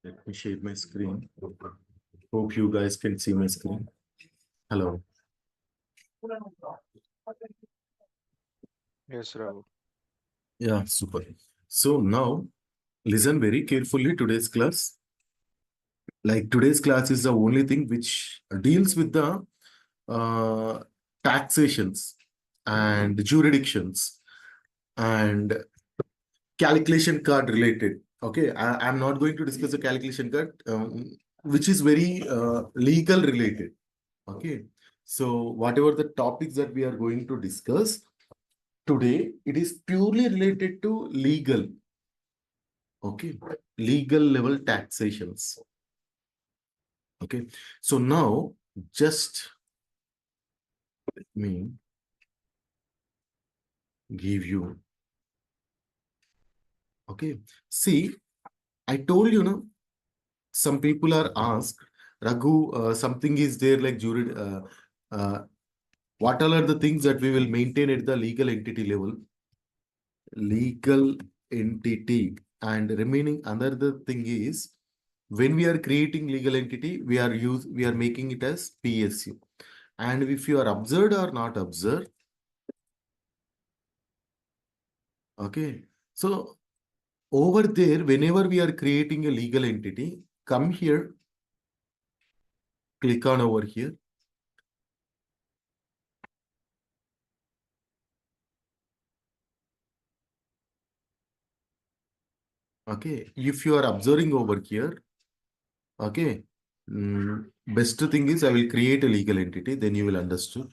Let me share my screen. Hope you guys can see my screen. Hello. Yes, Rahul. Yeah, super. So now listen very carefully today's class. Like today's class is the only thing which deals with the uh, taxations and jurisdictions and calculation card related. Okay, I'm not going to discuss the calculation card, which is very legal related. Okay, so whatever the topics that we are going to discuss today, it is purely related to legal. Okay, legal level taxations. Okay, so now just let me give you. Okay, see, I told you, no, some people are asked, Raghu, something is there like jury. Uh, what all are the things that we will maintain at the legal entity level? Legal entity, and remaining another thing is when we are creating legal entity, we are making it as PSU. And if you are observed or not observed, okay. So over there, whenever we are creating a legal entity, come here, click on over here. Okay, if you are observing over here, okay, best thing is I will create a legal entity, then you will understand.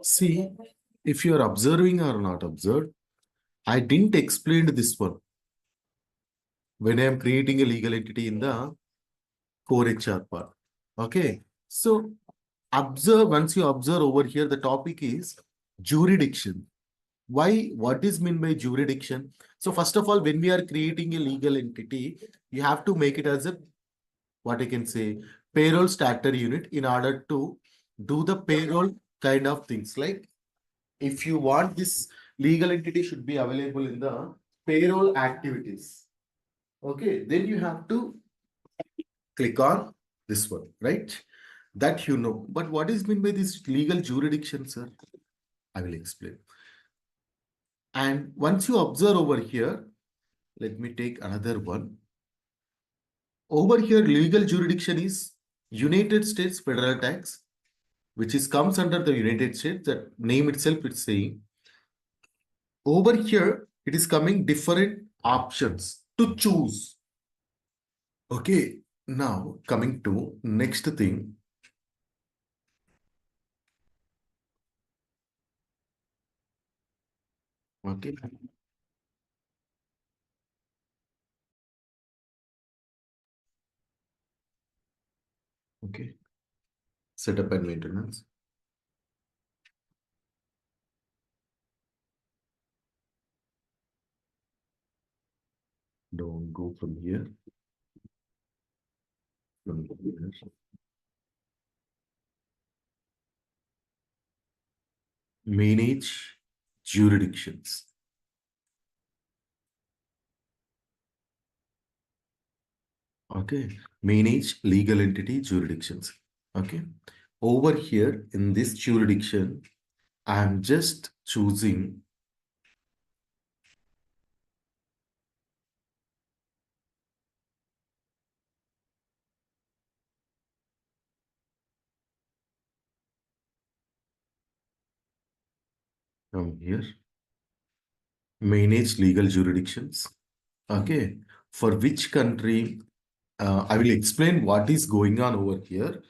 See, if you are observing or not observed, I didn't explain this one when I am creating a legal entity in the core HR part. Okay, so observe, once you observe over here, the topic is jurisdiction. Why? What is meant by jurisdiction? So first of all, when we are creating a legal entity, you have to make it as a, what I can say, payroll starter unit in order to do the payroll kind of things. Like if you want this legal entity should be available in the payroll activities. Okay, then you have to click on this one, right? That you know. But what is meant by this legal jurisdiction, sir? I will explain. And once you observe over here, let me take another one. Over here, legal jurisdiction is United States federal tax, which is comes under the United States. That name itself is saying. Over here, it is coming different options to choose. Okay, now coming to next thing. Okay. Okay. Setup and maintenance. Don't go from here. From here. Manage jurisdictions. Okay. Manage legal entity jurisdictions. Okay. Over here in this jurisdiction, I'm just choosing from here, manage legal jurisdictions. Okay. For which country, I will explain what is going on over here.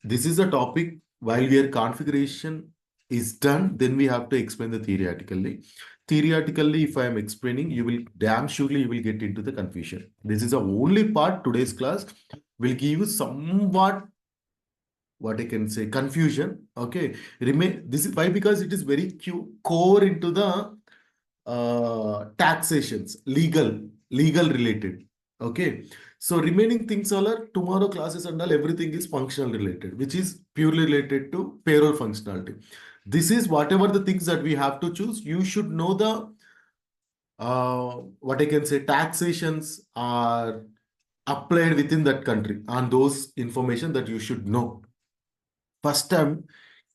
This is a topic while your configuration is done, then we have to explain the theoretically. Theoretically, if I am explaining, you will damn surely you will get into the confusion. This is the only part today's class will give you somewhat, what I can say, confusion. Okay, remain this is why, because it is very core into the taxations, legal related. Okay, So remaining things all are tomorrow classes and all, everything is functional related, which is purely related to payroll functionality. This is whatever the things that we have to choose. You should know the what I can say taxations are applied within that country on those information that you should know. First time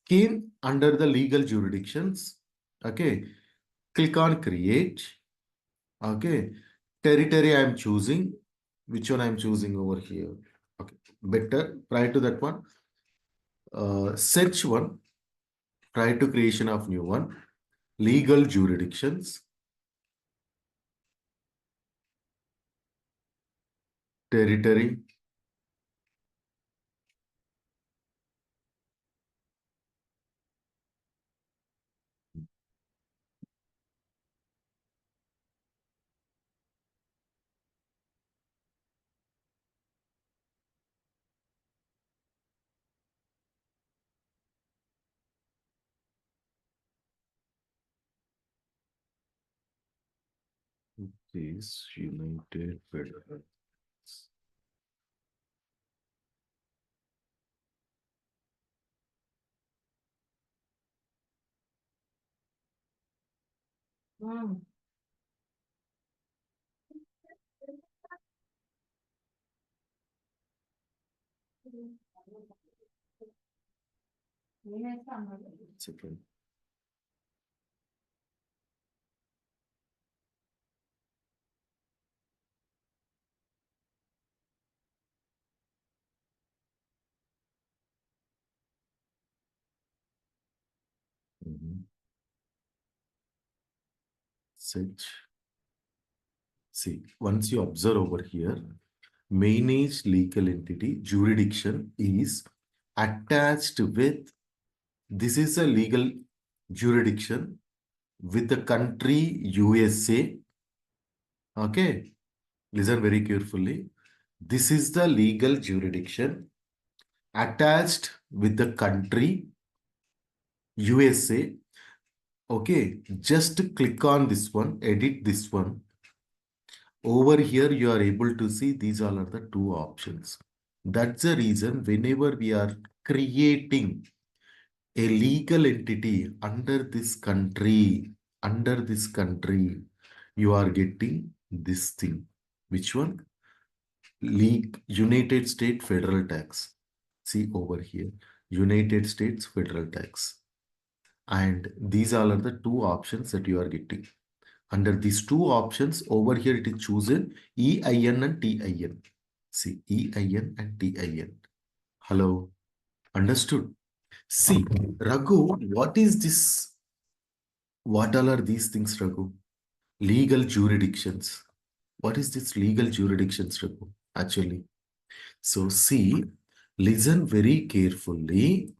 came under the legal jurisdictions. Okay, click on create. Okay, territory I am choosing. Which one I am choosing over here? Okay, better prior to that one, search one. Prior to creation of new one, legal jurisdictions, territory. Is United Federal. Second. Search. See, once you observe over here, managed legal entity jurisdiction is attached with, this is a legal jurisdiction with the country USA. Okay, listen very carefully. This is the legal jurisdiction attached with the country USA. Okay, just click on this one, edit this one. Over here, you are able to see these all are the two options. That's the reason whenever we are creating a legal entity under this country, you are getting this thing. Which one? United States Federal Tax. See over here, United States Federal Tax. And these all are the two options that you are getting. Under these two options, over here it is chosen EIN and TIN. See, EIN and TIN. Hello, understood? See, Raghu, what is this? What all are these things, Raghu? Legal jurisdictions. What is this legal jurisdictions, Raghu? Actually, so see, listen very carefully.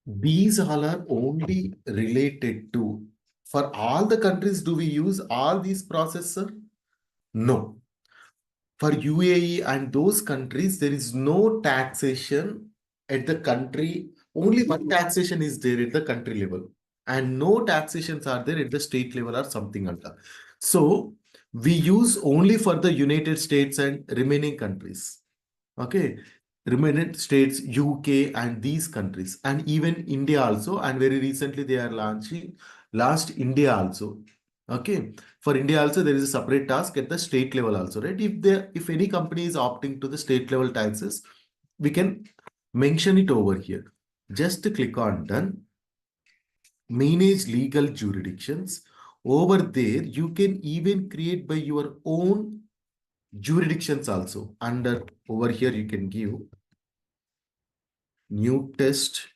These all are only related to, for all the countries, do we use all these processor? No. For UAE and those countries, there is no taxation at the country. Only one taxation is there at the country level, and no taxations are there at the state level or something like that. So we use only for the United States and remaining countries. Okay, remaining states, UK and these countries, and even India also. And very recently they are launching, last India also. Okay, for India also there is a separate task at the state level also, right? If any company is opting to the state level taxes, we can mention it over here. Just click on done. Manage legal jurisdictions. Over there, you can even create by your own jurisdictions also. Under over here, you can give new test.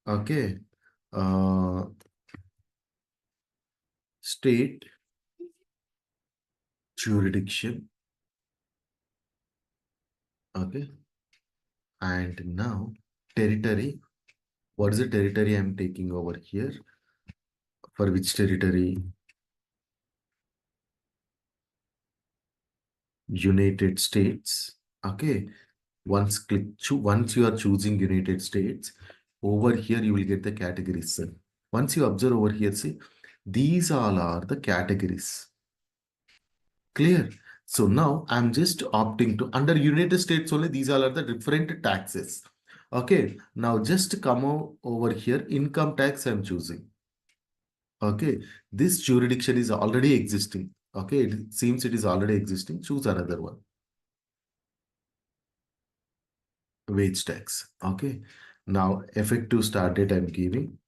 Okay, state jurisdiction. Okay, and now territory. What is the territory I'm taking over here? For which territory? United States. Okay, once you are choosing United States, Over here, you will get the categories, sir. Once you observe over here, see, these all are the categories. Clear? So now I'm just opting to, under United States only, these all are the different taxes. Okay, now just come over here, income tax I'm choosing. Okay, this jurisdiction is already existing. Okay, it seems it is already existing. Choose another one. Wage tax. Okay, now effective start date I'm giving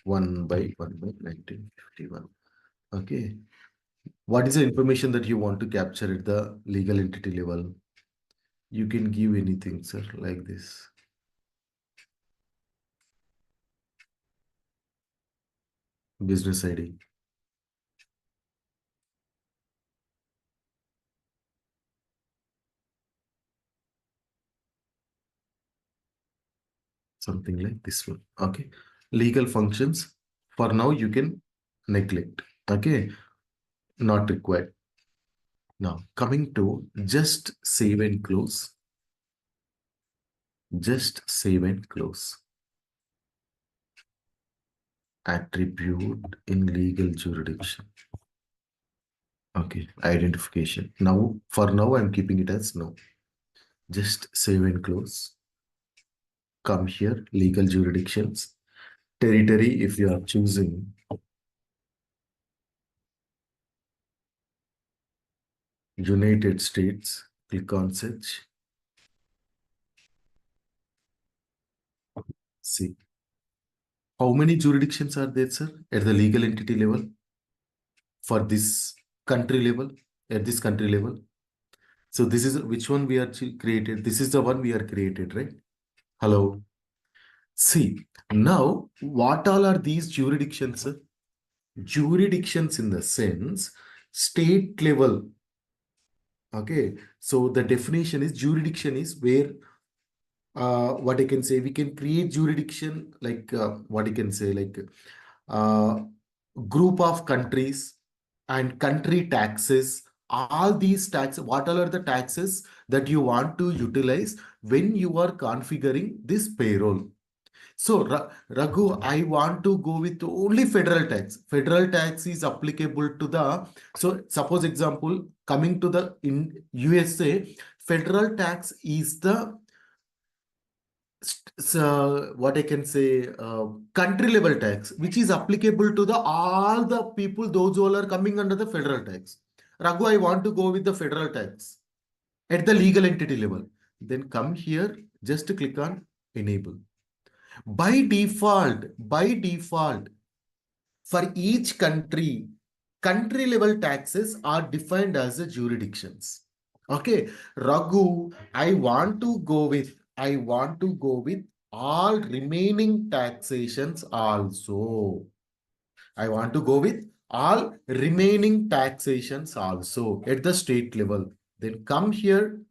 1/1 by 1951. Okay, what is the information that you want to capture at the legal entity level? You can give anything, sir, like this. Business ID. Something like this one. Okay, legal functions. For now, you can neglect. Okay, not required. Now, coming to just save and close. Just save and close. Attribute in legal jurisdiction. Okay, identification. Now, for now, I'm keeping it as no. Just save and close. Come here, legal jurisdictions. Territory, if you are choosing United States, click on search. See, how many jurisdictions are there, sir, at the legal entity level for this country level, at this country level? So this is which one we are created. This is the one we are created, right? Hello. See, now what all are these jurisdictions, sir? Jurisdictions in the sense state level. Okay. So the definition is jurisdiction is where what I can say, we can create jurisdiction like what you can say, like uh, group of countries and country taxes. All these taxes, what all are the taxes that you want to utilize when you are configuring this payroll? So, Raghu, I want to go with only federal tax. Federal tax is applicable to the, so suppose example, coming to the in USA, federal tax is the so what I can say, country level tax, which is applicable to the all the people, those who are coming under the federal tax. Raghu, I want to go with the federal tax at the legal entity level. Then come here, just click on enable. By default, for each country, country level taxes are defined as the jurisdictions. Okay, Raghu, I want to go with all remaining taxations also. I want to go with all remaining taxations also at the state level. Then come here,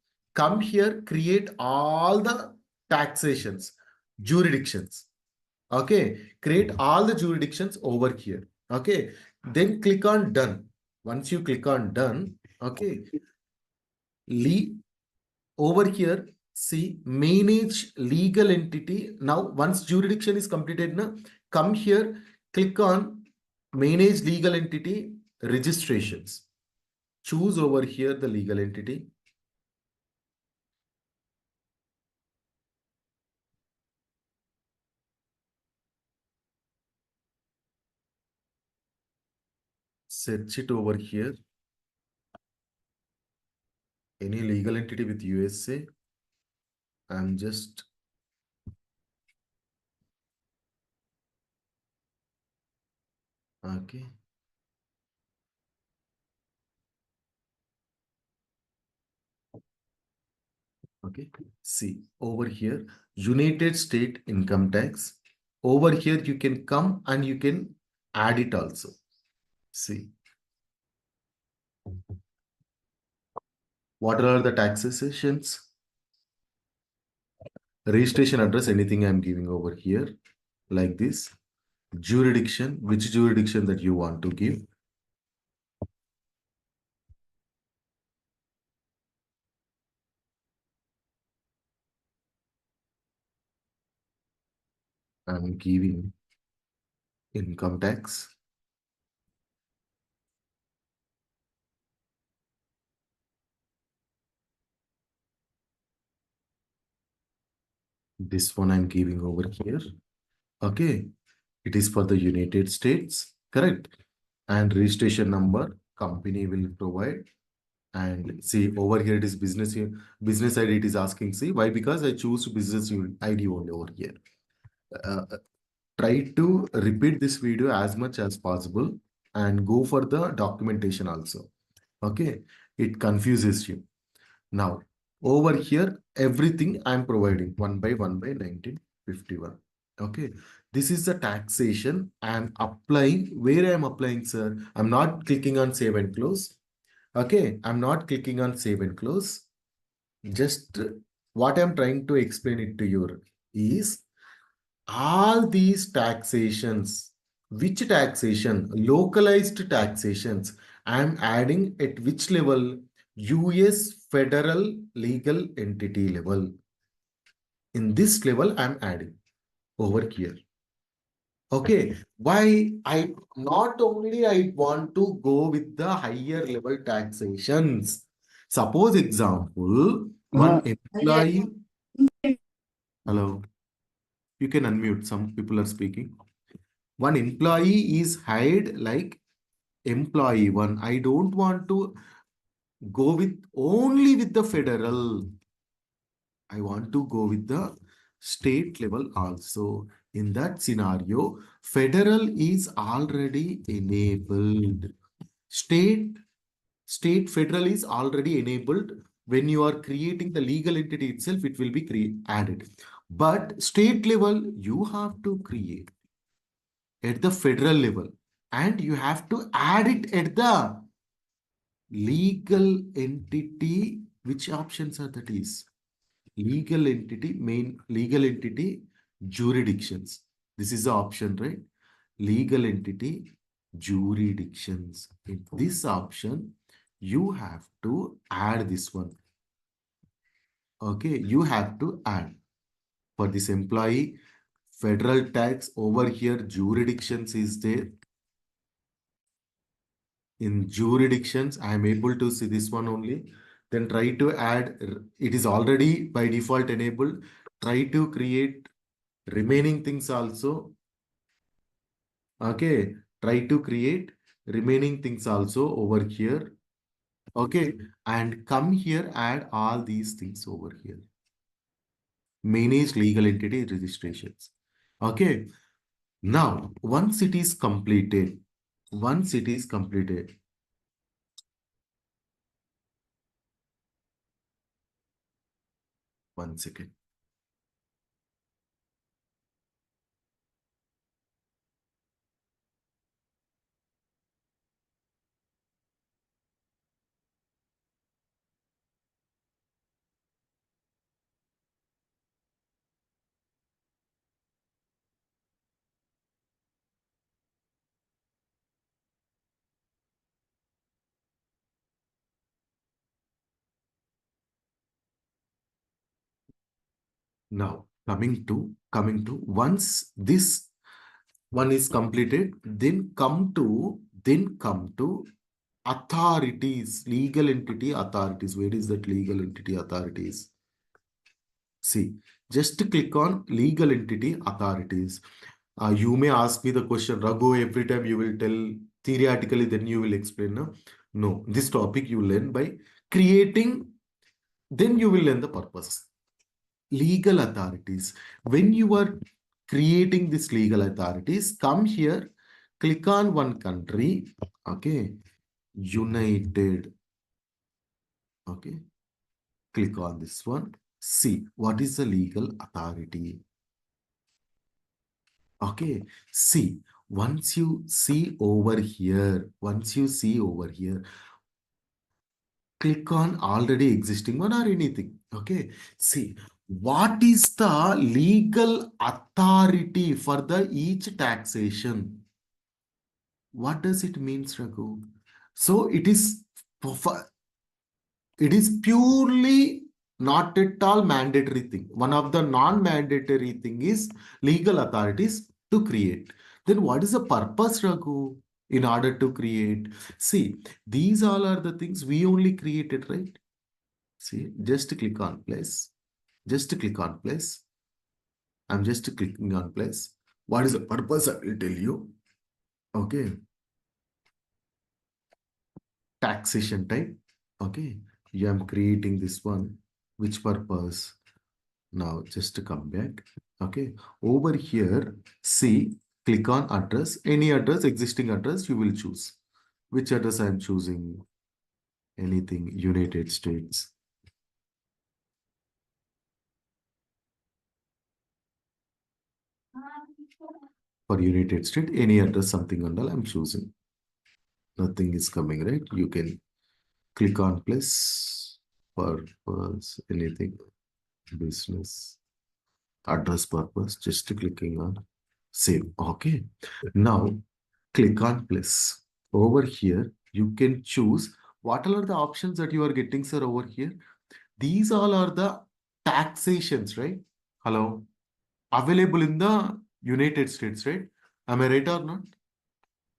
create all the taxations, jurisdictions. Okay, create all the jurisdictions over here. Okay, then click on done. Once you click on done, okay, over here, see, manage legal entity. Now, once jurisdiction is completed, now come here, click on manage legal entity registrations. Choose over here the legal entity. Search it over here. Any legal entity with USA. I'm just okay. Okay, see over here, United State income tax. Over here, you can come and you can add it also. See, what are the taxations? Registration address, anything I'm giving over here, like this. Jurisdiction, which jurisdiction that you want to give. I'm giving income tax. This one I'm giving over here. Okay. It is for the United States, correct? And registration number, company will provide. And see over here it is business ID. It is asking. See why? Because I choose business ID only over here. Uh, Try to repeat this video as much as possible and go for the documentation also. Okay, it confuses you. Now over here everything I'm providing one by 1951. Okay, this is the taxation I'm applying. Where I'm applying, sir? I'm not clicking on save and close. Okay, I'm not clicking on save and close. Just what I'm trying to explain it to you is all these taxations, which taxation, localized taxations, I'm adding at which level? US federal legal entity level. In this level, I'm adding over here. Okay, why I not only I want to go with the higher level taxations. Suppose example, one employee, hello, you can unmute, some people are speaking. One employee is hired like employee one. I don't want to go with only with the federal. I want to go with the state level also. In that scenario, federal is already enabled. State, federal is already enabled. When you are creating the legal entity itself, it will be added. But state level, you have to create at the federal level and you have to add it at the legal entity. Which options are that is? Legal entity, main legal entity, jurisdictions. This is the option, right? Legal entity, jurisdictions. In this option, you have to add this one. Okay, you have to add for this employee, federal tax over here, jurisdictions is there. In jurisdictions, I am able to see this one only. Then try to add, it is already by default enabled. Try to create remaining things also. Okay, try to create remaining things also over here. Okay, and come here, add all these things over here. Manage legal entity registrations. Okay, now once it is completed, one second. Now coming to once this one is completed, then come to authorities, legal entity authorities. Where is that legal entity authorities? See, just click on legal entity authorities. You may ask me the question, Raghu, every time you will tell theoretically, then you will explain. No, no, this topic you learn by creating, then you will learn the purpose. Legal authorities. When you are creating this legal authorities, come here, click on one country. Okay, United. Okay, click on this one. See what is the legal authority. Okay, see, once you see over here, click on already existing one or anything. Okay, see, what is the legal authority for the each taxation? What does it mean, Raghu? So it is purely not at all mandatory thing. One of the non-mandatory thing is legal authorities to create. Then what is the purpose, Raghu, in order to create? See, these all are the things we only created, right? See, just click on place. Just click on place. I'm just clicking on place. What is the purpose? I will tell you. Okay. Taxation type. Okay. Yeah, I'm creating this one. Which purpose? Now just to come back. Okay. Over here, see, click on address. Any address, existing address, you will choose. Which address I'm choosing? Anything, United States. For United States, any address, something and all I'm choosing. Nothing is coming, right? You can click on place, purpose, anything, business, address purpose, just clicking on save. Okay. Now click on place. Over here, you can choose what are the options that you are getting, sir, over here. These all are the taxations, right? Hello. Available in the United States, right? Am I right or not?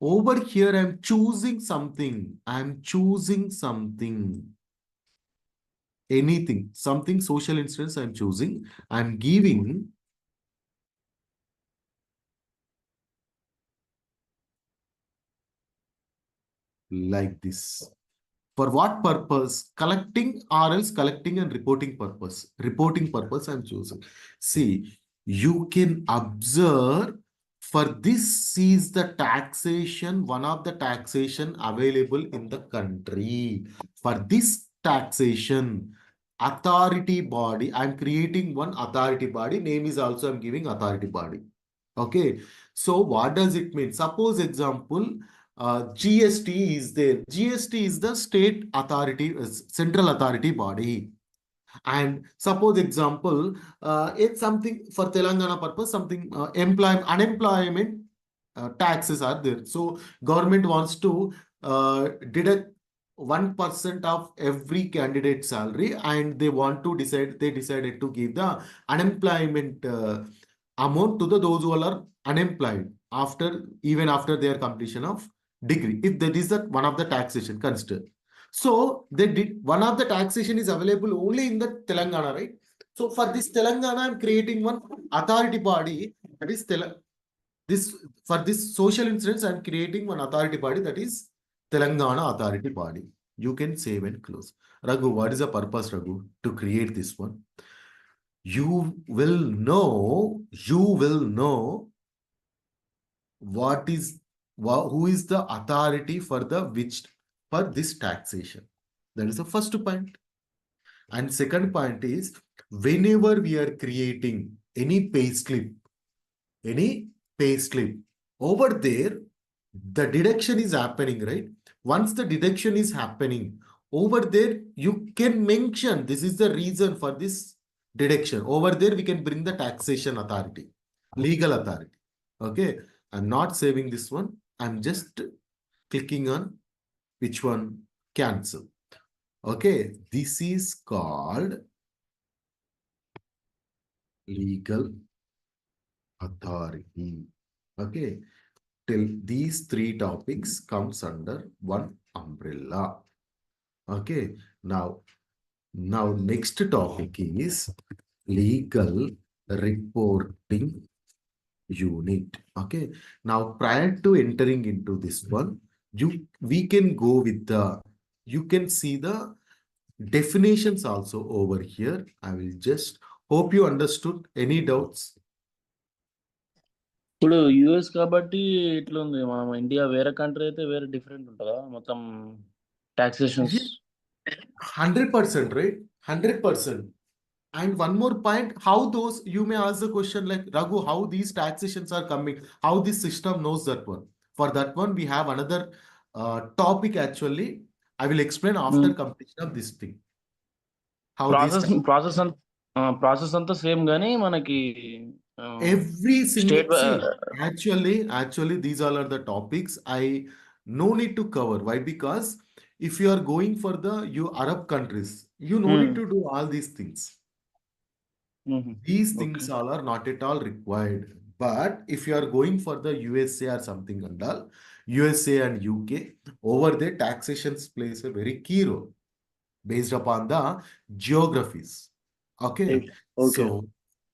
Over here, I'm choosing something. I'm choosing something. Anything, something social instance I'm choosing. I'm giving like this. For what purpose? Collecting or else collecting and reporting purpose. Reporting purpose I'm choosing. See, you can observe for this is the taxation, one of the taxation available in the country. For this taxation, authority body, I'm creating one authority body. Name is also I'm giving authority body. Okay. So what does it mean? Suppose example, GST is there. GST is the state authority, central authority body. And suppose example, it's something for Telangana purpose, something unemployment taxes are there. So government wants to deduct 1% of every candidate salary, and they decided to give the unemployment amount to those who are unemployed even after their completion of degree. If that is one of the taxation considered. So they did one of the taxation is available only in the Telangana, right? So for this Telangana, I'm creating one authority body that is for this social insurance, I'm creating one authority body that is Telangana authority body. You can save and close. Raghu, what is the purpose, Raghu, to create this one? You will know who is the authority for this taxation. That is the first point. And second point is, whenever we are creating any payslip, over there, the deduction is happening, right? Once the deduction is happening, over there, you can mention this is the reason for this deduction. Over there, we can bring the taxation authority, legal authority. Okay. I'm not saving this one. I'm just clicking on which one, cancel. Okay. This is called legal authority. Okay. Till these three topics comes under one umbrella. Okay. Now next topic is legal reporting unit. Okay. Now prior to entering into this one, we can go with you can see the definitions also over here. I will just hope you understood. Any doubts? ఇప్పుడు US కాబట్టి ఇట్లా ఉంది. మనం India వేరే country అయితే వేరే different ఉంటుందా మొత్తం టాక్సేషన్స్? 100%, right? 100%. And one more point, how those, you may ask the question like, Raghu, how these taxations are coming, how this system knows that one. For that one, we have another topic actually. I will explain after completion of this thing. How process అంతా same గానీ మనకి every single actually these all are the topics I no need to cover. Why? Because if you are going for the Arab countries, you no need to do all these things. These things Okay. all are not at all required. But if you are going for the USA or something and all, USA and UK, over there taxation plays a very key role based upon the geographies. Okay. Okay. So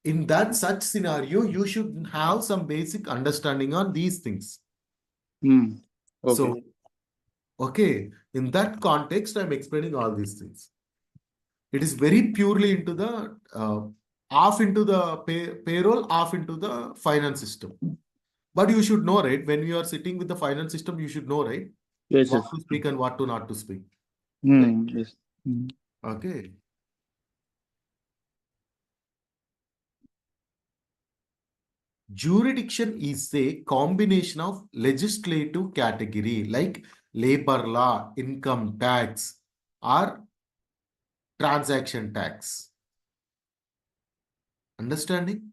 in that such scenario, you should have some basic understanding on these things. Okay. So, okay, in that context, I'm explaining all these things. It is very purely into the off into the payroll, off into the finance system. But you should know, right? When you are sitting with the finance system, you should know, right? Yes, What yes. to speak and what to not to speak. Right? Yes. Okay. Jurisdiction is a combination of legislative category like labor law, income tax, or transaction tax. Understanding?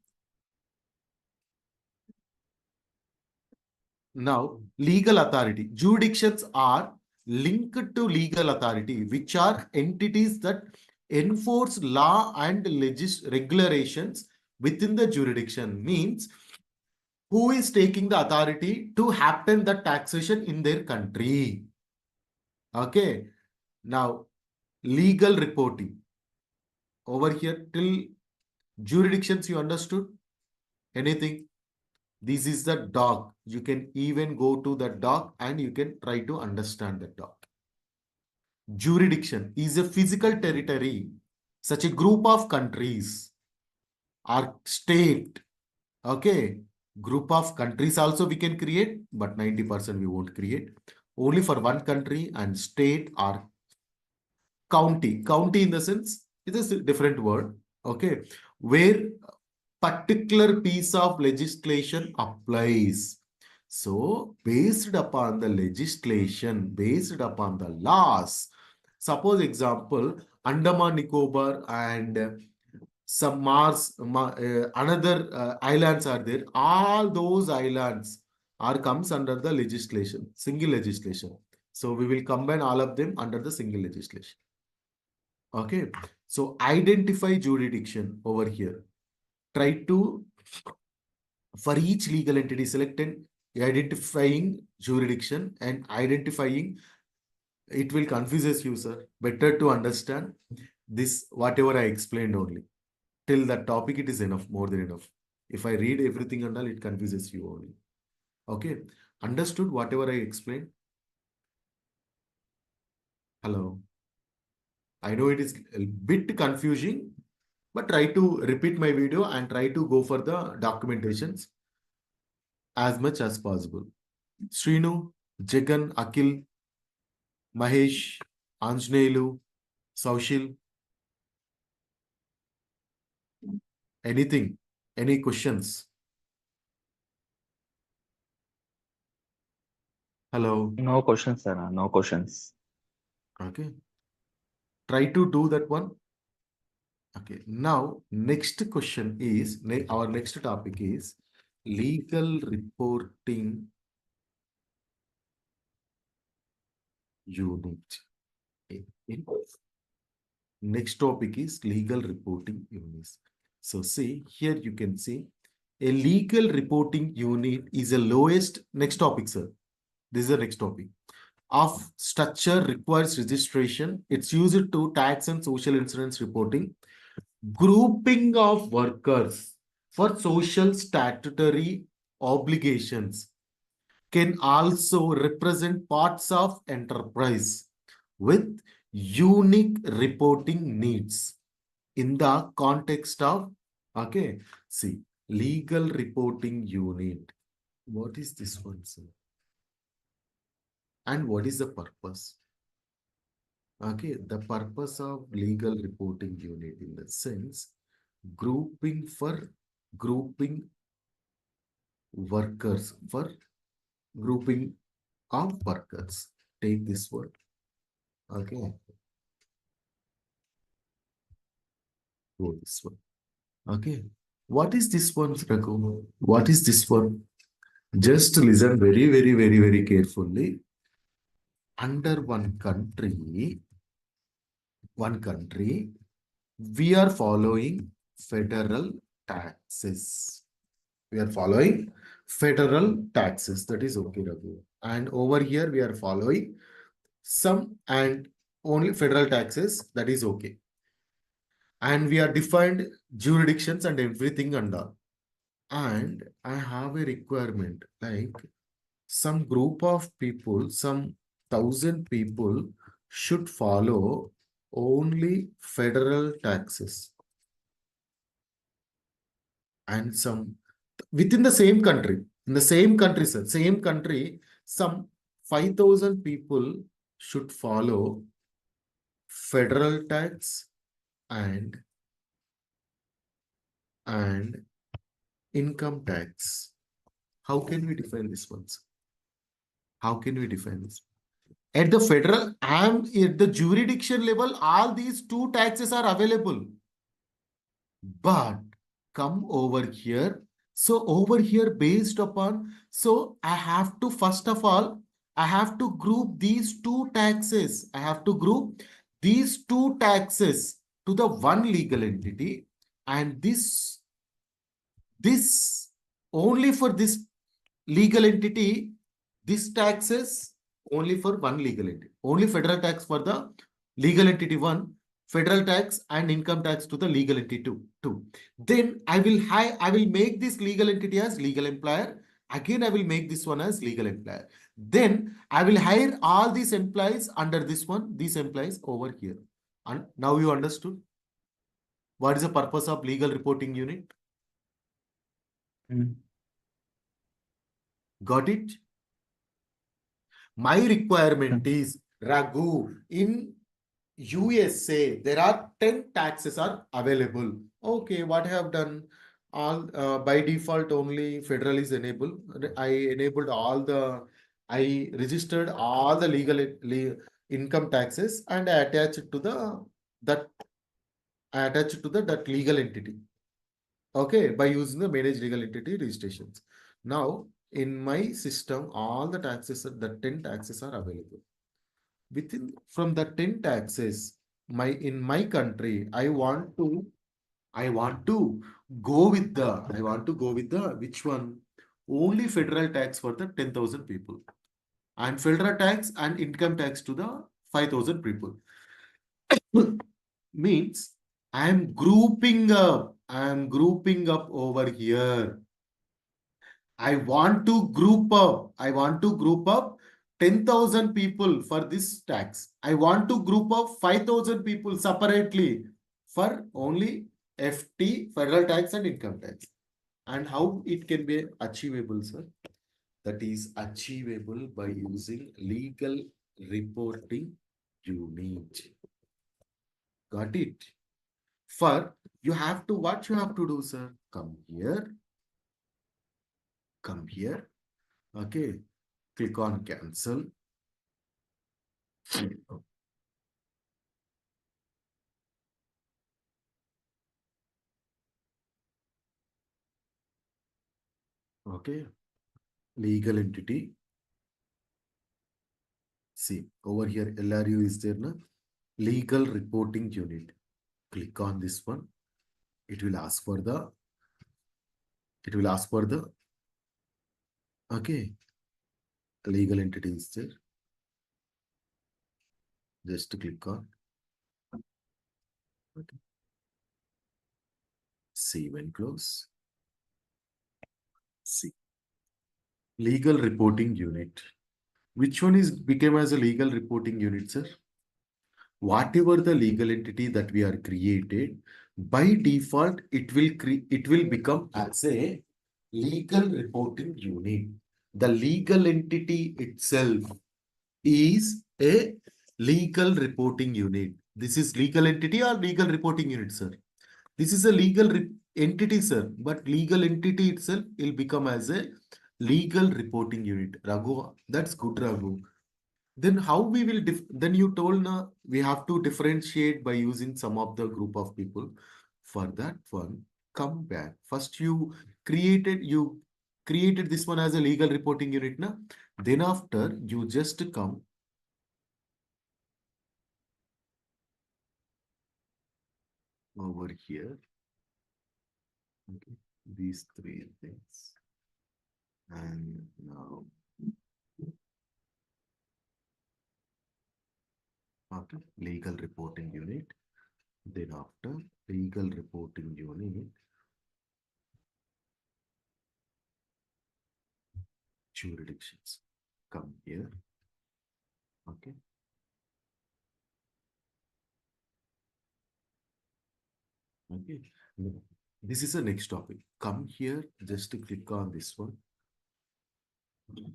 Now, legal authority. Jurisdictions are linked to legal authority, which are entities that enforce law and regulations within the jurisdiction. Means who is taking the authority to happen the taxation in their country. Okay. Now, legal reporting. Over here, till jurisdictions, you understood? Anything? This is the doc. You can even go to the doc and you can try to understand the doc. Jurisdiction is a physical territory, such a group of countries or state. Okay. Group of countries also we can create, but 90% we won't create. Only for one country and state or county. County in the sense, it is a different word. Okay. Where particular piece of legislation applies. So, based upon the legislation, based upon the laws, suppose example, Andaman Nicobar and some another islands are there. All those islands are comes under the legislation, single legislation. So, we will combine all of them under the single legislation. Okay. So, identify jurisdiction over here. Try to for each legal entity selected identifying jurisdiction and identifying it will confuses you, sir. Better to understand this whatever I explained only till that topic. It is enough, more than enough. If I read everything and all, it confuses you only. Okay. Understood whatever I explained? Hello. I know it is a bit confusing, but try to repeat my video and try to go for the documentations as much as possible. Srinu, Jagan, Akil, Mahesh, Anjaneyulu, Saushil, anything, any questions? Hello. No questions, sir. No questions. Okay. Try to do that one. Okay. Now, next question is, our next topic is legal reporting unit. Next topic is legal reporting units. So see, here you can see a legal reporting unit is the lowest. Next topic, sir. This is the next topic. Of structure requires registration. It's used to tax and social insurance reporting. Grouping of workers for social statutory obligations can also represent parts of enterprise with unique reporting needs in the context of, okay, see, legal reporting unit. What is this one, sir? And what is the purpose? Okay, the purpose of legal reporting unit in the sense grouping workers for grouping of workers. Take this word. Okay. Go this one. Okay. What is this one, Raghu? What is this one? Just listen very, very, very, very carefully. under one country, we are following federal taxes. We are following federal taxes. That is okay, Raghu. And over here, we are following some and only federal taxes. That is okay. And we are defined jurisdictions and everything and all. And I have a requirement like some group of people, some 1,000 people should follow only federal taxes. And some within the same country, in the same country, sir, same country, some 5,000 people should follow federal tax and income tax. How can we define this ones? How can we define this? At the federal and at the jurisdiction level, all these two taxes are available. But come over here. So over here, based upon, so I have to, first of all, I have to group these two taxes. I have to group these two taxes to the one legal entity, and this only for this legal entity, this taxes only for one legal entity, only federal tax for the legal entity one, federal tax and income tax to the legal entity two. Then I will make this legal entity as legal employer. Again, I will make this one as legal employer. Then I will hire all these employees under this one, these employees over here. And now you understood what is the purpose of legal reporting unit? Got it? My requirement is, Raghu, in USA, there are 10 taxes are available. Okay, what I have done? All by default, only federal is enabled. I enabled I registered all the legal income taxes and I attach it to that legal entity. Okay, by using the manage legal entity registrations. Now, in my system, all the taxes, the 10 taxes are available. From the 10 taxes, in my country, I want to go with the which one? Only federal tax for the 10,000 people. And federal tax and income tax to the 5,000 people. Means I am grouping up over here. I want to group up 10,000 people for this tax. I want to group up 5,000 people separately for only FT, federal tax and income tax. And how it can be achievable, sir? That is achievable by using legal reporting unit. Got it? For what you have to do, sir? Come here. Okay. Click on cancel. Okay. Legal entity. See, over here, LRU is there, na? Legal reporting unit. Click on this one. It will ask for the, okay, legal entity is there. Just to click on. Okay. Save and close. See. Legal reporting unit. Which one became as a legal reporting unit, sir? Whatever the legal entity that we are created, by default, it will become as a legal reporting unit. The legal entity itself is a legal reporting unit. This is legal entity or legal reporting unit, sir? This is a legal entity, sir, but legal entity itself will become as a legal reporting unit. Raghu, that's good, Raghu. Then how we will, then you told na we have to differentiate by using some of the group of people. For that one, come back. First you created this one as a legal reporting unit, na? Then after you just come over here. Okay, these three things. And now, after legal reporting unit, then after legal reporting unit, jurisdictions come here. Okay. Okay. Now, this is the next topic. Come here, just to click on this one. Mhm.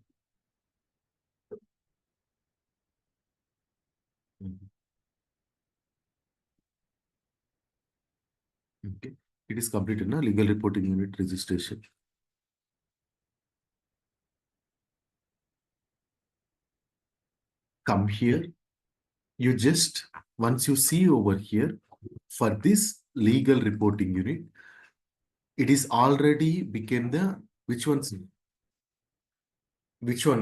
Okay. It is completed now, legal reporting unit registration. Come here. You just, once you see over here, for this legal reporting unit, it is already became the, which one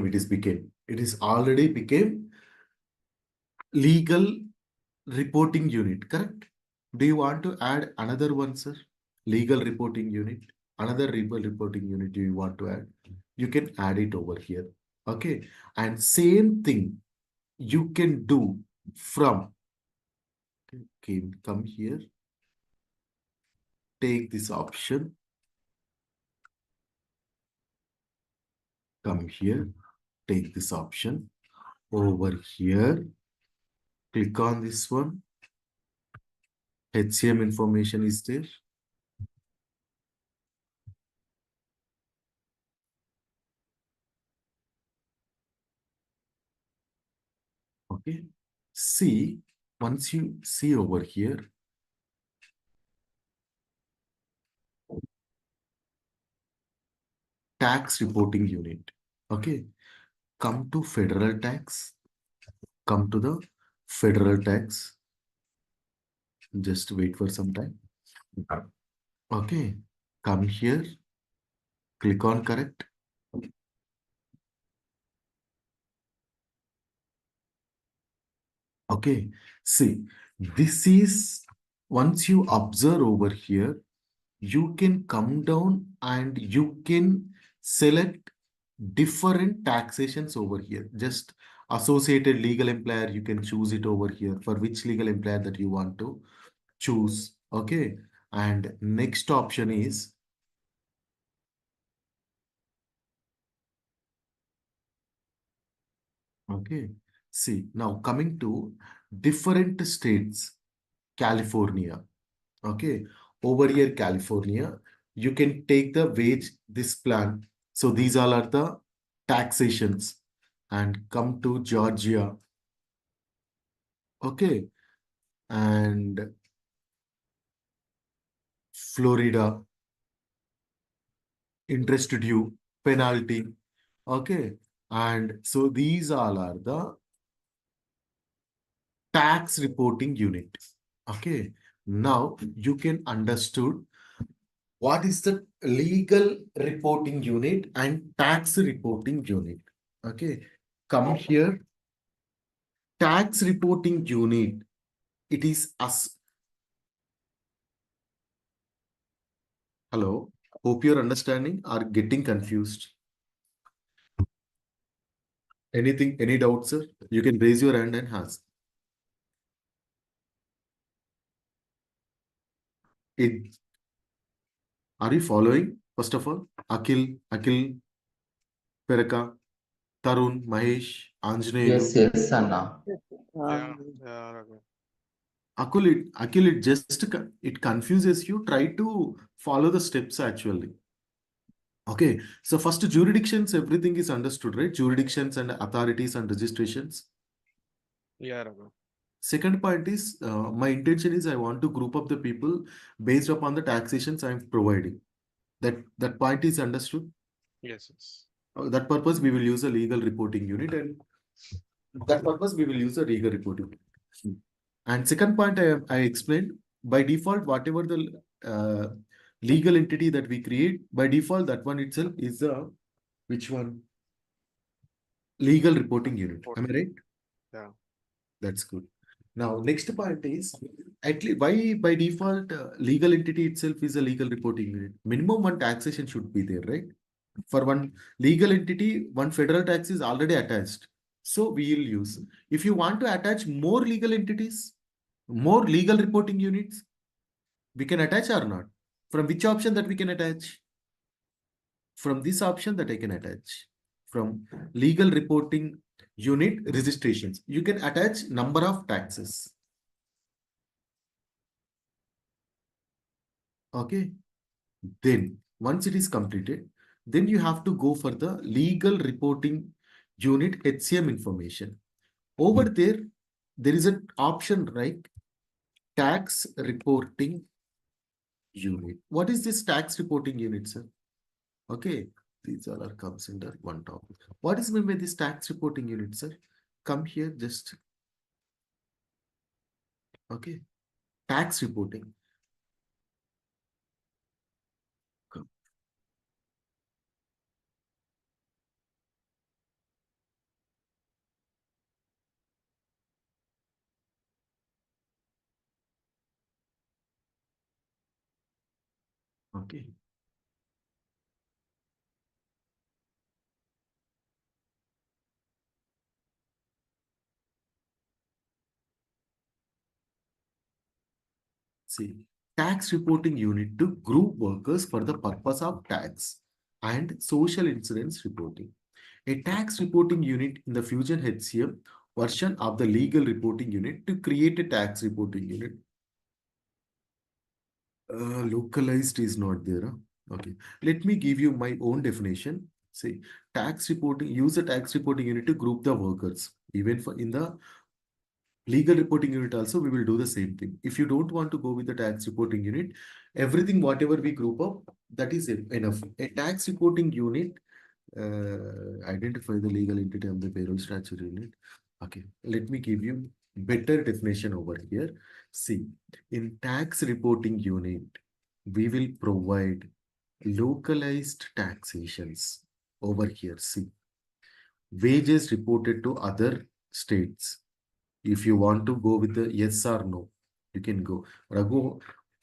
it is became? It is already became legal reporting unit, correct? Do you want to add another one, sir? Legal reporting unit, another legal reporting unit do you want to add? You can add it over here. Okay. And same thing you can do from, okay, come here, take this option, come here, take this option over here, click on this one. HCM information is there. Okay. See, once you see over here, tax reporting unit. Okay. Come to federal tax. Come to the federal tax. Just wait for some time. Okay. Come here. Click on correct. Okay. See, this is, once you observe over here, you can come down and you can select different taxations over here. Just associated legal employer, you can choose it over here for which legal employer that you want to choose. Okay. And next option is okay. See, now coming to different states, California. Okay. Over here, California, you can take the wage, this plan. So these all are the taxations, and come to Georgia. Okay. And Florida, interest due, penalty. Okay. And so these all are the tax reporting unit. Okay. Now you can understood what is the legal reporting unit and tax reporting unit. Okay. Come here. Tax reporting unit. It is us. Hello. Hope you're understanding or getting confused. Anything, any doubts, sir? You can raise your hand and ask. It, are you following? First of all, Akhil, Peraka, Tarun, Mahesh, Anjaneyulu. Yes, Anna. Yeah, yeah, Raghu. Akhil, it just it confuses you. Try to follow the steps actually. Okay, so first jurisdictions, everything is understood, right? Jurisdictions and authorities and registrations. Yeah, Raghu. Second point is, my intention is I want to group up the people based upon the taxations I'm providing. That point is understood. Yes, yes. That purpose we will use a legal reporting unit, and that purpose we will use a legal reporting unit. And second point I explained, by default, whatever the legal entity that we create, by default, that one itself is a, which one? Legal reporting unit. Am I right? Yeah. That's good. Now, next point is at least why by default legal entity itself is a legal reporting unit. Minimum one taxation should be there, right? For one legal entity, one federal tax is already attached. So we will use. If you want to attach more legal entities, more legal reporting units, we can attach or not? From which option that we can attach? From this option that I can attach. From legal reporting unit registrations, you can attach number of taxes. Okay. Then once it is completed, then you have to go for the legal reporting unit HCM information. Over there is an option, right? Tax reporting unit. What is this tax reporting unit, sir? Okay, these all are comes under one topic. What is meant by this tax reporting unit, sir? Come here, just okay. Tax reporting. Come. Okay. See, tax reporting unit to group workers for the purpose of tax and social insurance reporting. A tax reporting unit in the Fusion HCM version of the legal reporting unit to create a tax reporting unit. Localized is not there. Huh? Okay, let me give you my own definition. Say, tax reporting, use a tax reporting unit to group the workers. Even for in the legal reporting unit also, we will do the same thing. If you don't want to go with the tax reporting unit, everything, whatever we group up, that is enough. A tax reporting unit, identify the legal entity of the payroll statute unit. Okay, let me give you better definition over here. See, in tax reporting unit, we will provide localized taxations over here. See, wages reported to other states. If you want to go with the yes or no, you can go. Raghu,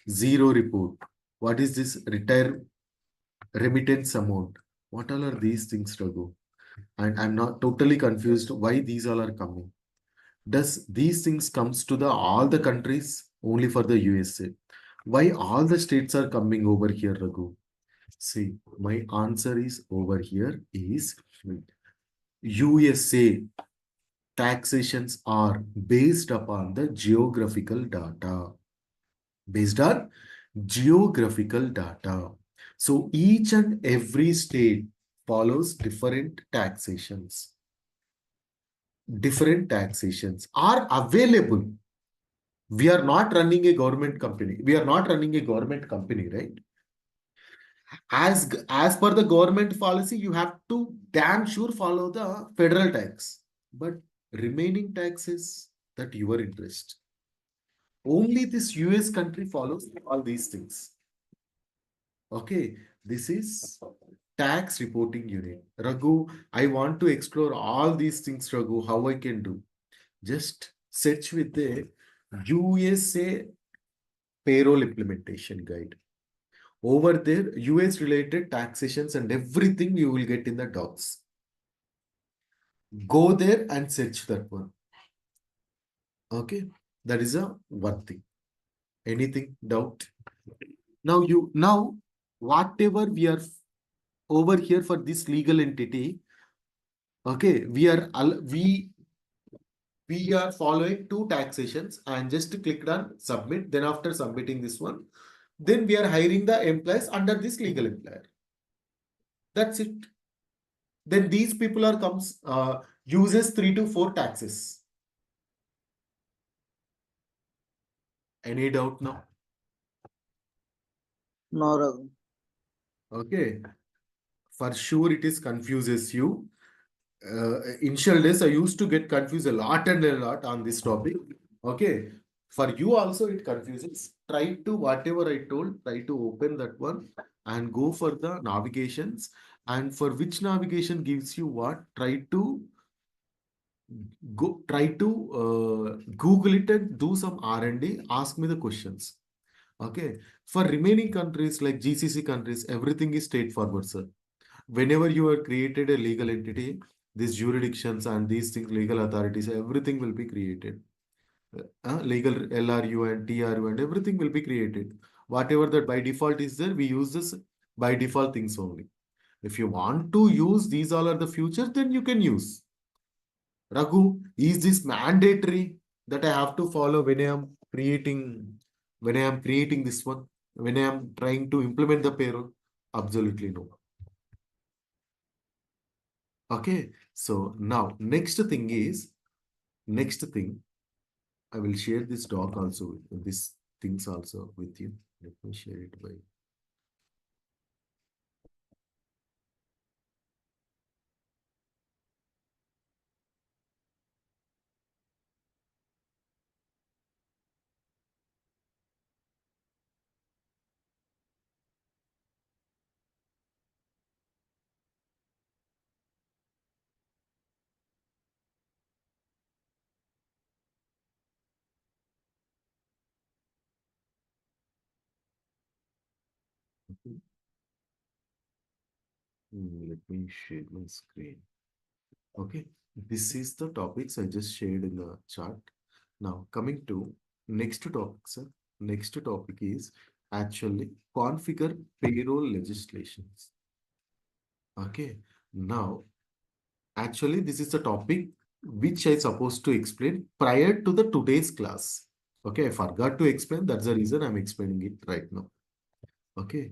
zero report. What is this retire remittance amount? What all are these things, Raghu? And I'm not totally confused why these all are coming. Does these things comes to the all the countries only for the USA? Why all the states are coming over here, Raghu? See, my answer is over here is USA taxations are based upon the geographical data. Based on geographical data. So each and every state follows different taxations. Different taxations are available. We are not running a government company. We are not running a government company, right? As per the government policy, you have to damn sure follow the federal tax. But remaining taxes, that your interest. Only this US country follows all these things. Okay, this is tax reporting unit. Raghu, I want to explore all these things, Raghu, how I can do. Just search with the USA payroll implementation guide. Over there, US related taxations and everything you will get in the docs. Go there and search that one. Okay, that is a one thing. Anything doubt? Now whatever we are over here for this legal entity, okay, we are following two taxations and just clicked on submit. Then after submitting this one, then we are hiring the employees under this legal employer. That's it. Then these people are uses 3 to 4 taxes. Any doubt now? No, Raghu. Okay. For sure it is confuses you. Initial days I used to get confused a lot on this topic. Okay. For you also it confuses. Try to whatever I told, try to open that one and go for the navigations. And for which navigation gives you what, try to go try to Google it and do some R&D. Ask me the questions. Okay. For remaining countries like GCC countries, everything is straightforward, sir. Whenever you have created a legal entity, these jurisdictions and these things, legal authorities, everything will be created. Legal LRU and TRU and everything will be created. Whatever that by default is there, we use this by default things only. If you want to use these all are the future, then you can use. Raghu, is this mandatory that I have to follow when I am creating this one, when I am trying to implement the payroll? Absolutely no. Okay, so now next thing, I will share this doc also, these things also with you. Let me share it by. Let me share my screen. Okay, this is the topics I just shared in the chart. Now coming to next topic, sir. Next topic is actually configure payroll legislations. Okay, now actually this is the topic which I supposed to explain prior to the today's class. Okay, I forgot to explain. That's the reason I'm explaining it right now. Okay.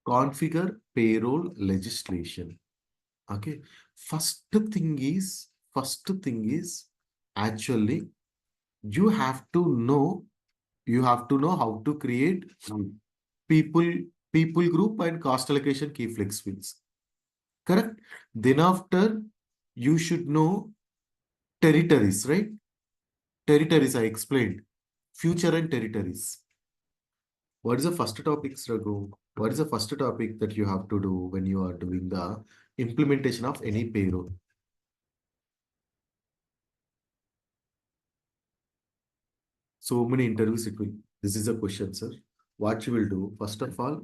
Configure payroll legislation. Okay. First thing is actually you have to know how to create people people group and cost allocation key flex fields. Correct? Then after you should know territories, right? Territories I explained. Future and territories. What is the first topic, Raghu? What is the first topic that you have to do when you are doing the implementation of any payroll? So many interviews it will. This is a question, sir. What you will do? First of all,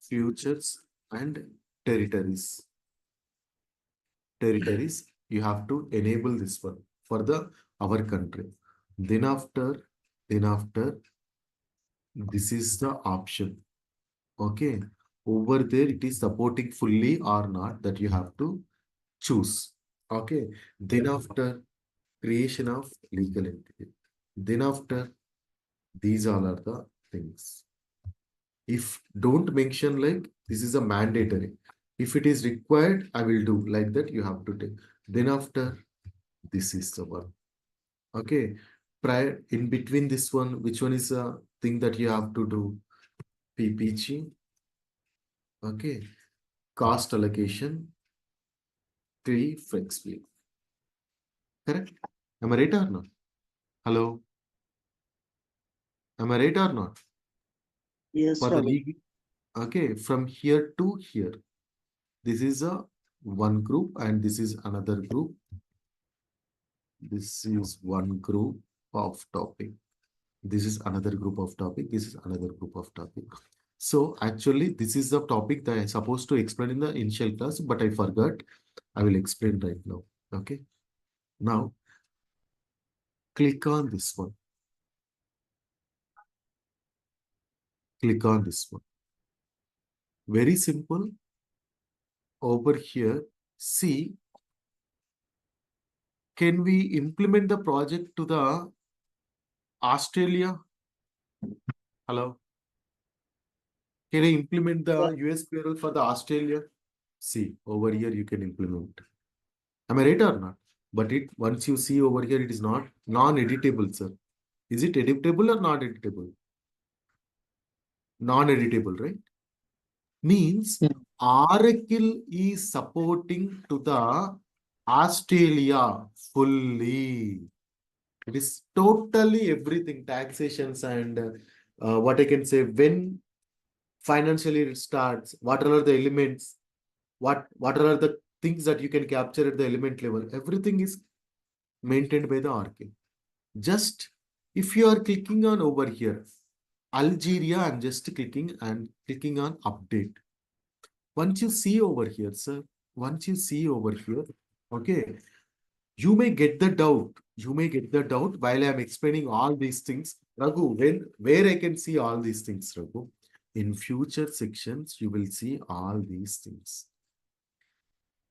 futures and territories. Territories, you have to enable this one for the our country. Then after, this is the option. Okay. Over there, it is supporting fully or not that you have to choose. Okay. Then after creation of legal entity. Then after these all are the things. If don't mention like this is a mandatory. If it is required, I will do like that. You have to take. Then after this is the one. Okay. Prior in between this one, which one is a thing that you have to do? PPG. Okay. Cost allocation. Key flex field. Correct? Am I right or not? Hello? Am I right or not? Yes, For the Raghu. league, okay, from here to here. This is a one group and this is another group. This is one group of topic. This is another group of topic. This is another group of topic. So actually, this is the topic that I'm supposed to explain in the initial class, but I forgot. I will explain right now. Okay. Now, click on this one. Click on this one. Very simple. Over here, see, can we implement the project to the Australia? Hello? Can I implement the US payroll for the Australia? See, over here you can implement. Am I right or not? But it once you see over here, it is not non-editable, sir. Is it editable or not editable? Non-editable, right? Means Oracle is supporting to the Australia fully. It is totally everything, taxations and what I can say, when financial year starts, what are the elements, what are the things that you can capture at the element level, everything is maintained by the RK. Just if you are clicking on over here, Algeria, I'm just clicking and clicking on update. Once you see over here, sir, once you see over here, okay, you may get the doubt. You may get the doubt while I'm explaining all these things. Raghu, where I can see all these things, Raghu? In future sections, you will see all these things.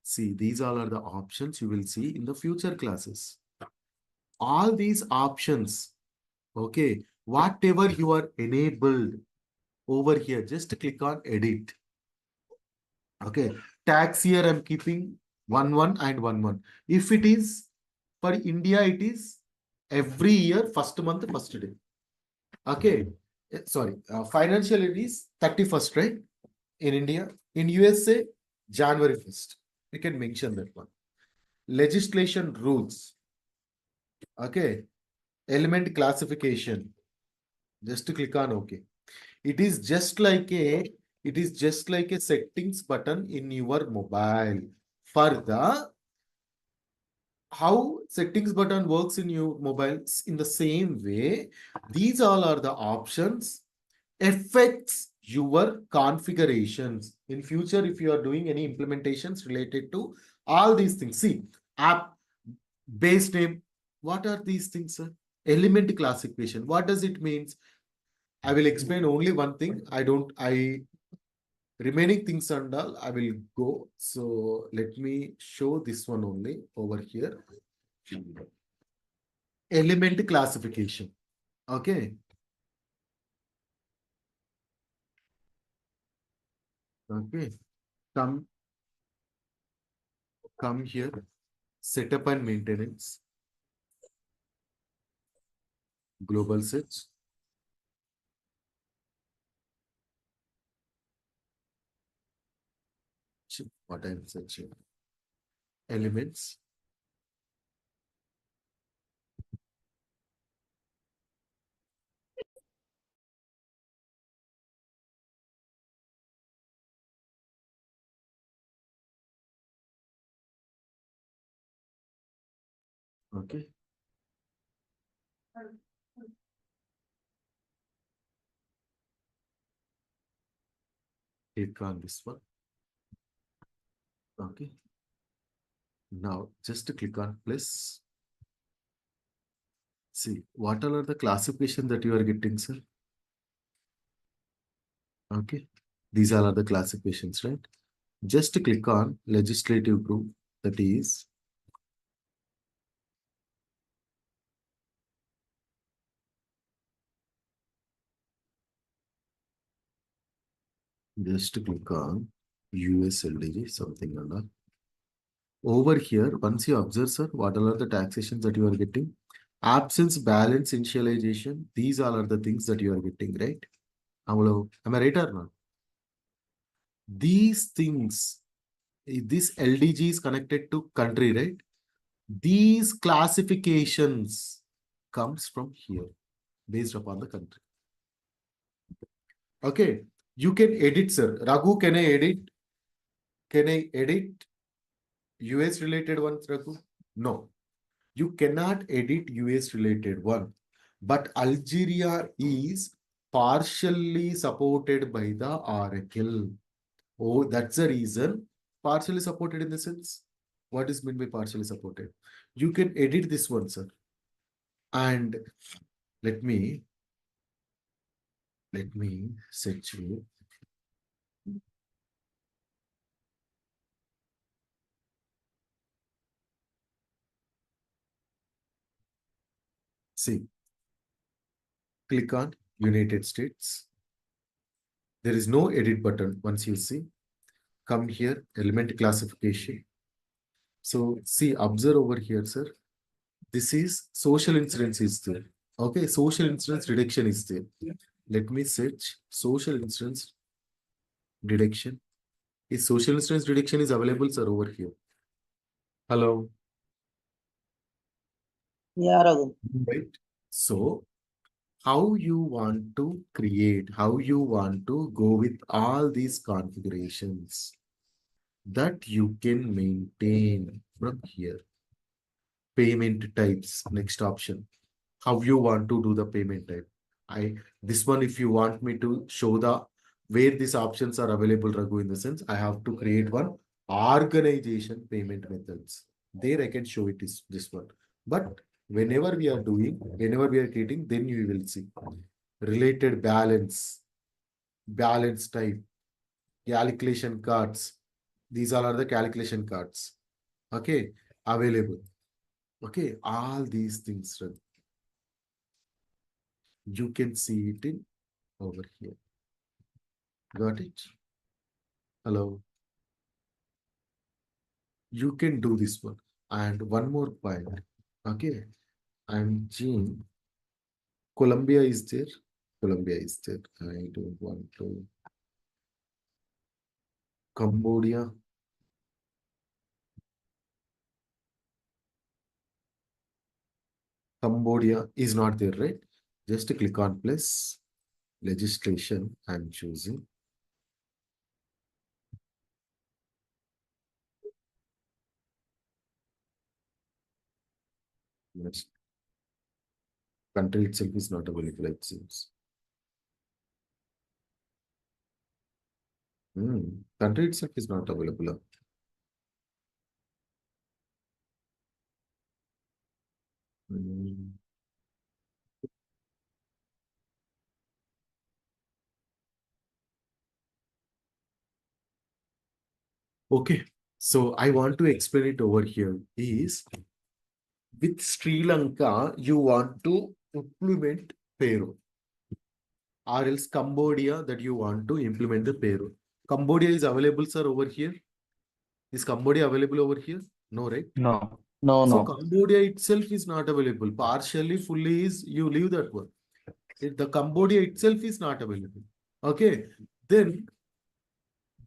See, these all are the options you will see in the future classes. All these options, okay, whatever you are enabled over here, just click on edit. Okay, tax year I'm keeping 1/1 and 1/1. If it is for India, it is every year, first month, first day. Okay, sorry, financial it is 31st, right? In India, in USA, January 1st. We can mention that one. Legislation rules. Okay, element classification. Just to click on OK. It is just like a settings button in your mobile. For the how settings button works in your mobile, in the same way, these all are the options affects your configurations. In future, if you are doing any implementations related to all these things, see, app base name, what are these things, sir? Element classification, what does it means? I will explain only one thing. Remaining things and all, I will go. So let me show this one only over here. Element classification. Okay. Okay. Come here. Setup and maintenance. Global search. What I'm searching. Elements. Okay. Click on this one. Okay. Now just to click on plus. See, what are the classification that you are getting, sir? Okay. These are the classifications, right? Just to click on legislative group, that is just to click on USLDG, something like that. Over here, once you observe, sir, what are the taxations that you are getting? Absence, balance, initialization. These all are the things that you are getting, right? Am I right or not? These things, this LDG is connected to country, right? These classifications comes from here based upon the country. Okay, you can edit, sir. Raghu, can I edit? Can I edit US related ones, Raghu? No, you cannot edit US related one. But Algeria is partially supported by the Oracle. Oh, that's the reason. Partially supported in the sense. What is meant by partially supported? You can edit this one, sir. And let me search you. See, click on United States. There is no edit button once you see. Come here, element classification. So see, observe over here, sir. This is social insurance is there. Okay, social insurance deduction is there. Let me search social insurance deduction. Is social insurance deduction is available, sir, over here? Hello. Yeah, Raghu. Right. So how you want to create, how you want to go with all these configurations that you can maintain from here. Payment types, next option. How you want to do the payment type. This one, if you want me to show the where these options are available, Raghu, in the sense, I have to create one organization payment methods. There I can show it is this one. But whenever we are creating, then you will see related balance, balance type, calculation cards. These all are the calculation cards. Okay, available. Okay, all these things, Raghu. You can see it in over here. Got it? Hello. You can do this one. And one more point. Okay. And Jean, Colombia is there. Colombia is there. I don't want to. Cambodia. Cambodia is not there, right? Just click on plus legislation. I'm choosing. Next. Country itself is not available, it seems. Country itself is not available. Okay, so I want to explain it over here is with Sri Lanka, you want to implement payroll, or else Cambodia that you want to implement the payroll. Cambodia is available, sir, over here. Is Cambodia available over here? No, right? No. No, So no. Cambodia itself is not available. Partially, fully is you leave that one. The Cambodia itself is not available. Okay, then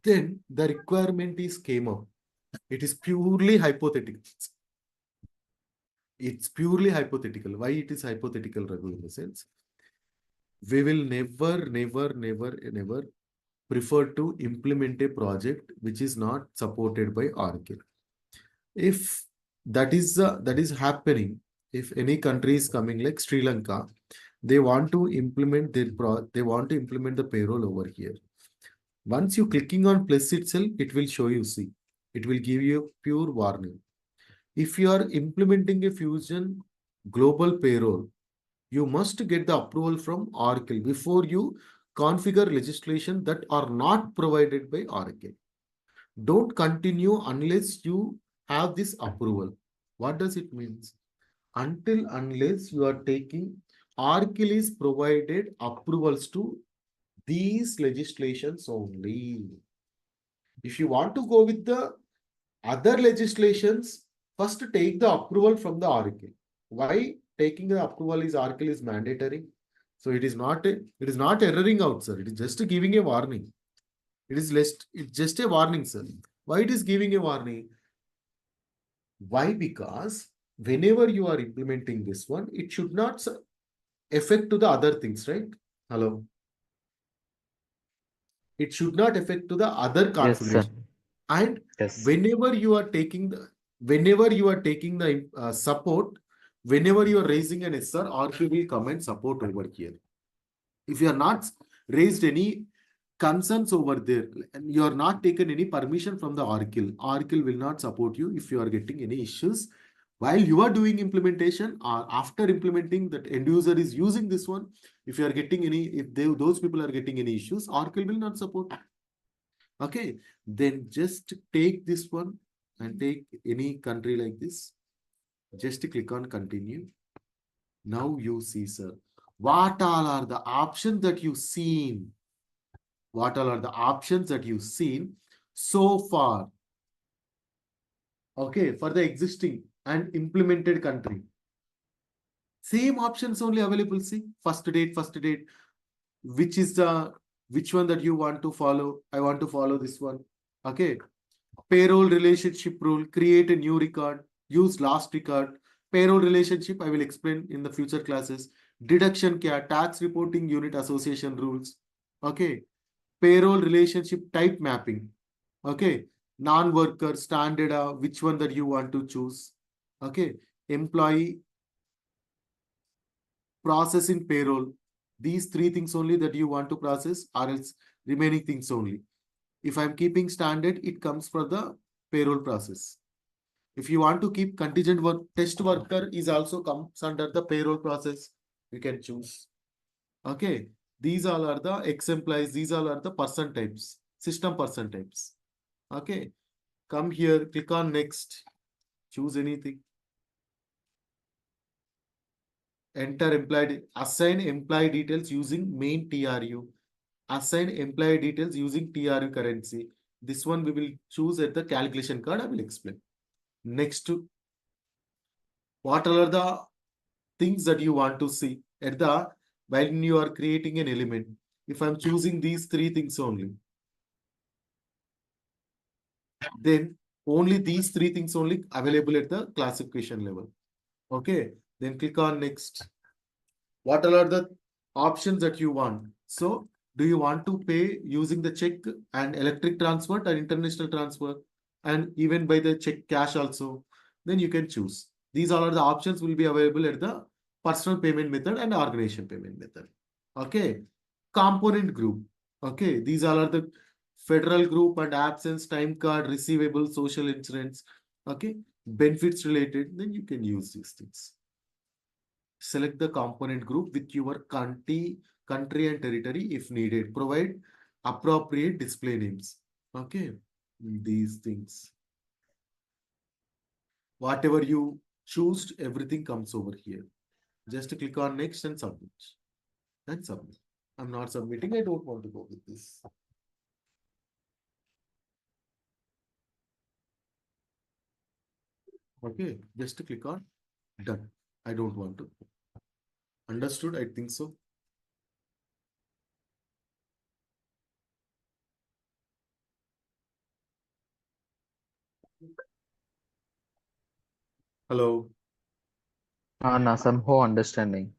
the requirement is came up. It is purely hypothetical. It's purely hypothetical. Why it is hypothetical, Raghu, in the sense? We will never prefer to implement a project which is not supported by Oracle. If that is happening, if any country is coming like Sri Lanka, they want to implement the payroll over here. Once you clicking on plus itself, it will show you, see, it will give you a pure warning. If you are implementing a Fusion global payroll, you must get the approval from Oracle before you configure legislation that are not provided by Oracle. Don't continue unless you have this approval. What does it mean? Unless you are taking, Oracle is provided approvals to these legislations only. If you want to go with the other legislations, first take the approval from the Oracle. Why taking the approval is Oracle is mandatory? So it is not erroring out, sir. It is just giving a warning. It's just a warning, sir. Why it is giving a warning? Why? Because whenever you are implementing this one, it should not affect to the other things, right? Hello. It should not affect to the other Yes, sir. configuration. And Yes. whenever you are taking the support, whenever you are raising an SR, Oracle will come and support over here. If you are not raised any concerns over there, and you are not taken any permission from the Oracle will not support you if you are getting any issues while you are doing implementation, or after implementing that end user is using this one. If you are getting those people are getting any issues, Oracle will not support. Okay, then just take this one and take any country like this. Just click on continue. Now you see, sir, what all are the options that you've seen? What all are the options that you've seen so far? Okay, for the existing and implemented country. Same options only available. See, first date, which one that you want to follow? I want to follow this one. Okay. Payroll relationship rule, create a new record, use last record. Payroll relationship, I will explain in the future classes. Deduction क्या, tax reporting unit association rules. Okay. Payroll relationship type mapping. Okay. Non-worker standard, which one that you want to choose. Okay. Employee process in payroll. These three things only that you want to process, or else remaining things only. If I'm keeping standard, it comes for the payroll process. If you want to keep contingent work, test worker is also comes under the payroll process. You can choose. Okay. These all are the exemplars. These all are the person types, system person types. Okay. Come here, click on next. Choose anything. Enter employee, assign employee details using main TRU. Assign employee details using TRU currency. This one we will choose at the calculation card. I will explain. Next, what are the things that you want to see at the when you are creating an element? If I'm choosing these three things only, then only these three things only available at the classification level. Okay, then click on next. What are the options that you want? So, do you want to pay using the check and electric transfer or international transfer, and even by the check cash also? Then you can choose. These all are the options will be available at the personal payment method and organization payment method. Okay, component group. Okay, these all are the federal group and absence, time card, receivable, social insurance. Okay, benefits related. Then you can use these things. Select the component group with your country and territory if needed. Provide appropriate display names. Okay, these things. Whatever you choose, everything comes over here. Just click on next and submit. And submit. I'm not submitting. I don't want to go with this. Okay, just click on done. I don't want to. Understood? I think so. Hello. Somehow understanding.